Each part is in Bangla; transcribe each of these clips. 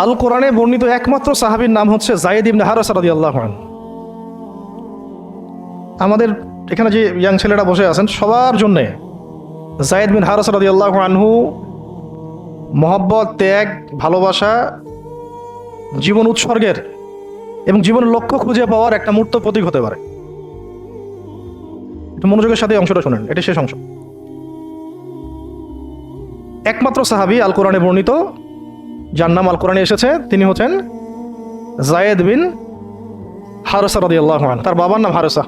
আল কোরআনে বর্ণিত একমাত্র সাহাবীর নাম হচ্ছে যায়েদ ইবনে হারেসা রাদিয়াল্লাহু আনহু। আমাদের এখানে যে ইয়াং ছেলেরা বসে আছেন সবার জন্যে যায়েদ বিন হারেসা রাদিয়াল্লাহু আনহু মহব্বত, ত্যাগ, ভালোবাসা, জীবন উৎসর্গের এবং জীবনের লক্ষ্য খুঁজে পাওয়ার একটা মূর্ত প্রতীক হতে পারে। একটু মনোযোগের সাথে অংশটা শোনেন, এটা শেষ অংশ। একমাত্র সাহাবী আল কোরআনে বর্ণিত যার নাম আল কোরআনে এসেছে তিনি হচ্ছেন যায়েদ বিন হারেসা রাদিয়াল্লাহু আনহু। তার বাবার নাম হারেসা।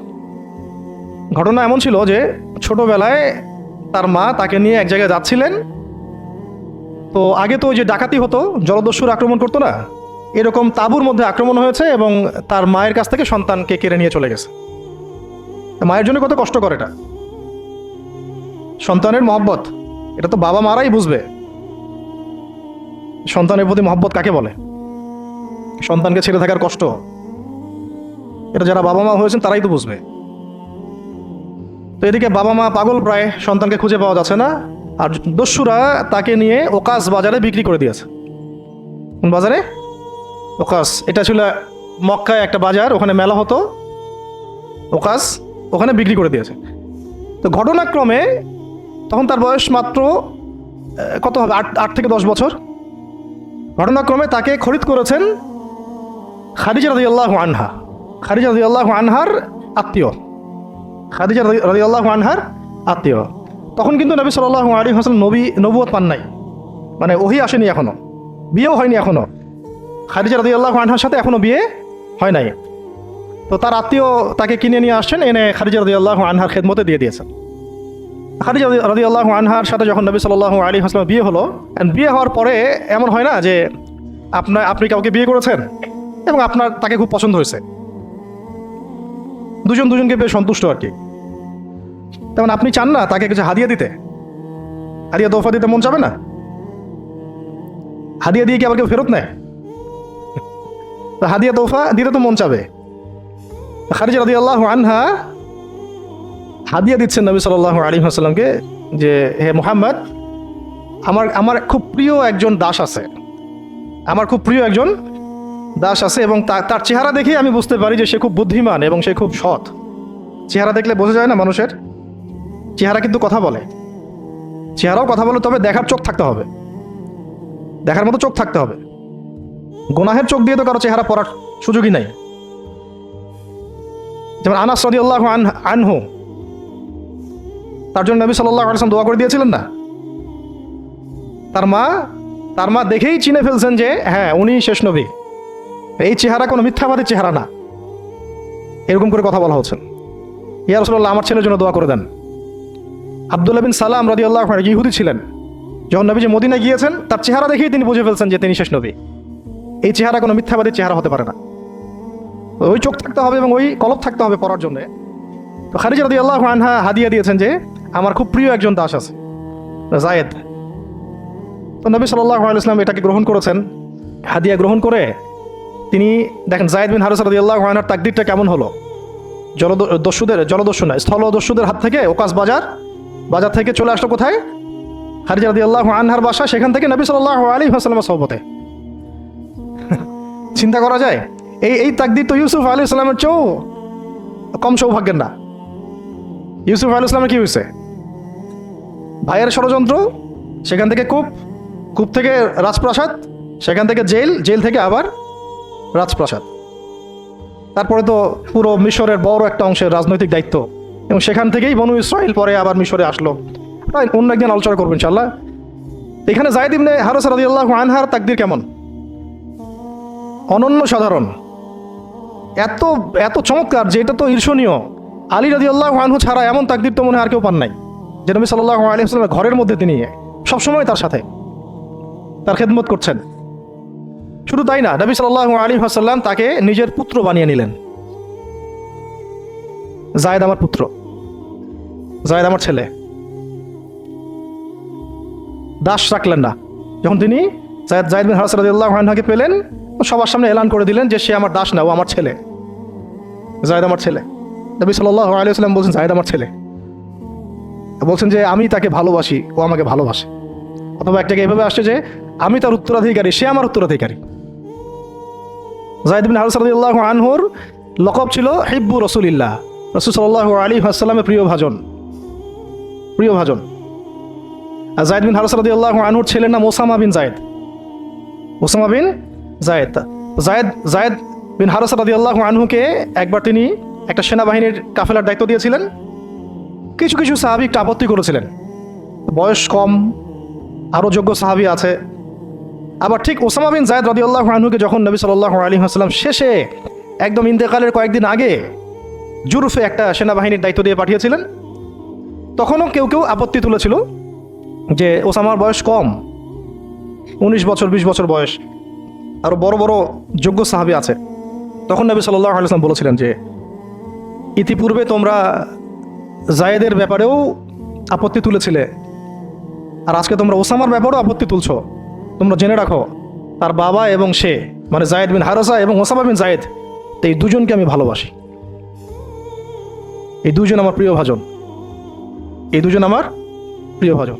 ঘটনা এমন ছিল যে ছোটবেলায় তার মা তাকে নিয়ে এক জায়গায় যাচ্ছিলেন। তো আগে তো ওই যে ডাকাতি হতো, জলদস্যুর আক্রমণ করতো না, এরকম তাঁবুর মধ্যে আক্রমণ হয়েছে এবং তার মায়ের কাছ থেকে সন্তানকে কেড়ে নিয়ে চলে গেছে। মায়ের জন্য কত কষ্টকর এটা। সন্তানের মহব্বত এটা তো বাবা মারাই বুঝবে সন্তানের প্রতি মহব্বত কাকে বলে, সন্তানকে ছেড়ে থাকার কষ্ট এটা যারা বাবা মা হয়েছেন তারাই তো বুঝবে। তো এদিকে বাবা মা পাগল প্রায়, সন্তানকে খুঁজে পাওয়া যাচ্ছে না, আর দস্যুরা তাকে নিয়ে ওকাস বাজারে বিক্রি করে দিয়েছে। কোন বাজারে? ওকাস। এটা ছিল মক্কায় একটা বাজার, ওখানে মেলা হতো, ওকাস, ওখানে বিক্রি করে দিয়েছে। তো ঘটনাক্রমে তখন তার বয়স মাত্র কত হবে, 8 থেকে 10 বছর। ঘটনাক্রমে তাকে খরিদ করেছেন খাদিজা রাদিয়াল্লাহু আনহা। খাদিজা রাদিয়াল্লাহু আনহার আত্মীয়, খাদিজা রাদিয়াল্লাহু আনহার আত্মীয়। তখন কিন্তু নবী সাল্লাল্লাহু আলাইহি ওয়াসাল্লাম নবুয়ত পান নাই, মানে ওহী আসেনি এখনো, বিয়েও হয়নি এখনো। খাদিজা রাদিয়াল্লাহু আনহার সাথে এখনো বিয়ে হয় নাই। তো তার আত্মীয় তাকে কিনে নিয়ে আসছেন, এনে খাদিজা রাদিয়াল্লাহু আনহার খেদমতে দিয়ে দিয়েছেন। খাদিজা রাদিয়াল্লাহু আনহার সাথে যখন নবী সাল্লাল্লাহু আলাইহি ওয়াসাল্লাম বিয়ে হলো, বিয়ে হওয়ার পরে এমন হয় না যে আপনি কাউকে বিয়ে করেছেন এবং আপনার তাকে খুব পছন্দ হয়েছে, দুজনকে বেশ সন্তুষ্ট আর কি। তেমন আপনি চান না তাকে কিছু হাদিয়া দিতে, হাদিয়া তোফা দিতে মন চাবে না? হাদিয়া দিয়ে কি আবার কেউ ফেরত নেয়? হাদিয়া তোফা দিতে তো মন চাবে। খাদিজা রাদিয়াল্লাহু আনহা হাদিয়া দিচ্ছেন নবী সাল্লাল্লাহু আলাইহি ওয়াসাল্লামকে যে হে মুহাম্মদ, আমার খুব প্রিয় একজন দাস আছে, আমার খুব প্রিয় একজন দাস আছে এবং তার চেহারা দেখে আমি বুঝতে পারি যে সে খুব বুদ্ধিমান এবং সে খুব সৎ। চেহারা দেখলে বোঝা যায় না মানুষের? চেহারা কিন্তু কথা বলে, চেহারাও কথা বলে, তবে দেখার চোখ থাকতে হবে, দেখার মতো চোখ থাকতে হবে। গুনাহের চোখ দিয়ে তো কারো চেহারা পড়ার সুযোগই নাই। যেমন আনাস রাদিয়াল্লাহু আনহু, তার জন্য নবী সাল্লাল্লাহু আলাইহি ওয়াসাল্লাম দোয়া করে দিয়েছিলেন না? তার মা দেখেই চিনে ফেলছেন যে হ্যাঁ উনি শেষ নবী, এই চেহারা কোনো মিথ্যাবাদী চেহারা না। এরকম করে কথা বলা হচ্ছে, ইয়া রাসূলুল্লাহ আমার ছেলের জন্য দোয়া করে দেন। আব্দুল্লাহ বিন সালাম রাদিয়াল্লাহু আনহু ইহুদি ছিলেন, যখন নবীজি মদিনায় গিয়েছেন তার চেহারা দেখেই তিনি বুঝে ফেলছেন যে তিনি শেষ নবী। এই চেহারা কোনো মিথ্যাবাদী চেহারা হতে পারে না, ওই চোখ থাকতে হবে এবং ওই কলব থাকতে হবে পড়ার জন্য। তো খাদিজা রাদিয়াল্লাহু আনহা হাদিয়া দিয়েছেন যে আমার খুব প্রিয় একজন দাস আছে যায়েদ। তো নবী সাল্লাল্লাহু আলাইহি ওয়াসাল্লাম এটাকে গ্রহণ করেছেন। হাদিয়া গ্রহণ করে তিনি দেখেন যায়েদ বিন হারেসা রাদিয়াল্লাহু আনহুর তাকদীরটা কেমন হলো। স্থলদস্যুদের হাত থেকে ওকাস বাজার থেকে চলে আসলো কোথায়? খাদিজা রাদিয়াল্লাহু আনহার বাসা, সেখান থেকে নবী সাল্লাল্লাহু আলাইহি ওয়াসাল্লামের সোহবতে। চিন্তা করা যায়? এই তাকদীর তো ইউসুফ আলাইহিস সালামের চেয়েও কম সৌভাগ্যের না। ইউসুফ আলাইহিস সালামের কি হয়েছে? ভাইয়ের ষড়যন্ত্র, সেখান থেকে কূপ থেকে রাজপ্রাসাদ, সেখান থেকে জেল থেকে আবার রাজপ্রাসাদ, তারপরে তো পুরো মিশরের বড় একটা অংশের রাজনৈতিক দায়িত্ব, এবং সেখান থেকেই বনু ইসরাইল পরে আবার মিশরে আসলো। তাই অন্য একদিন আলোচনা করবো ইনশাআল্লাহ। এখানে যায়েদ ইবনে হারেসা রাদিয়াল্লাহু আনহার তাকদীর কেমন? অনন্য সাধারণ, এত চমৎকার যে এটা তো ঈর্ষণীয়। আলী রাদিয়াল্লাহু আনহু ছাড়া এমন তাকদীর তো মনে হয় আর কেউ পান নাই, যে নবী সাল্লাল্লাহু আলাইহি ওয়াসাল্লামের ঘরের মধ্যে তিনি সবসময় তার সাথে তার খেদমত করছেন। শুধু তাই না, নবী সাল্লাল্লাহু আলাইহি ওয়াসাল্লাম তাকে নিজের পুত্র বানিয়ে নিলেন। যায়েদ আমার পুত্র, যায়েদ আমার ছেলে। দাস রাখলেন না। যখন তিনি যায়েদ বিন হারেসা রাদিয়াল্লাহু আনহুকে পেলেন, সবার সামনে এলান করে দিলেন যে সে আমার দাস না, ও আমার ছেলে, যায়েদ আমার ছেলে। নবী সাল্লাল্লাহু আলাইহি ওয়াসাল্লাম বলছেন যায়েদ আমার ছেলে, বলছেন যে আমি তাকে ভালোবাসি, ও আমাকে ভালোবাসে। অথবা এক জায়গায় এভাবে আসছে যে আমি তার উত্তরাধিকারী, সে আমার উত্তরাধিকারী। যায়েদ বিন হারেসা রাদিয়াল্লাহু আনহুর লকব ছিল হিব্বু রাসূলিল্লাহ, রাসূল সাল্লাল্লাহু আলাইহি ওয়াসাল্লামের প্রিয় ভাজন। আর যায়েদ বিন হারেসা রাদিয়াল্লাহু আনহুর ছেলের নাম ওসামা বিন যায়েদ। যায়েদ বিন হারেসা রাদিয়াল্লাহু আনহুকে একবার তিনি একটা সেনাবাহিনীর কাফেলার দায়িত্ব দিয়েছিলেন। কিছু কিছু সাহাবী একটু আপত্তি করেছিলেন, বয়স কম, আরও যোগ্য সাহাবী আছে। আবার ঠিক ওসামা বিন যায়েদ রাদিয়াল্লাহু আনহুকে যখন নবী সাল্লাল্লাহু আলাইহি ওয়াসাল্লাম শেষে একদম ইন্তেকালের কয়েকদিন আগে জুরফে একটা সেনাবাহিনীর দায়িত্ব দিয়ে পাঠিয়েছিলেন, তখনও কেউ কেউ আপত্তি তুলেছিল যে ওসামার বয়স কম, 19 বছর 20 বছর বয়স, আরও বড় বড় যোগ্য সাহাবী আছে। তখন নবী সাল্লাল্লাহু আলাইহি ওয়াসাল্লাম বলেছিলেন যে ইতিপূর্বে তোমরা যায়েদের ব্যাপারেও আপত্তি তুলেছিলে, আর আজকে তোমরা ওসামার ব্যাপারেও আপত্তি তুলছো। তোমরা জেনে রাখো, তার বাবা এবং সে, মানে যায়েদ বিন হারেসা এবং ওসামা বিন যায়েদ, এই দুজনকে আমি ভালোবাসি। এই দুজন আমার প্রিয় ভাজন।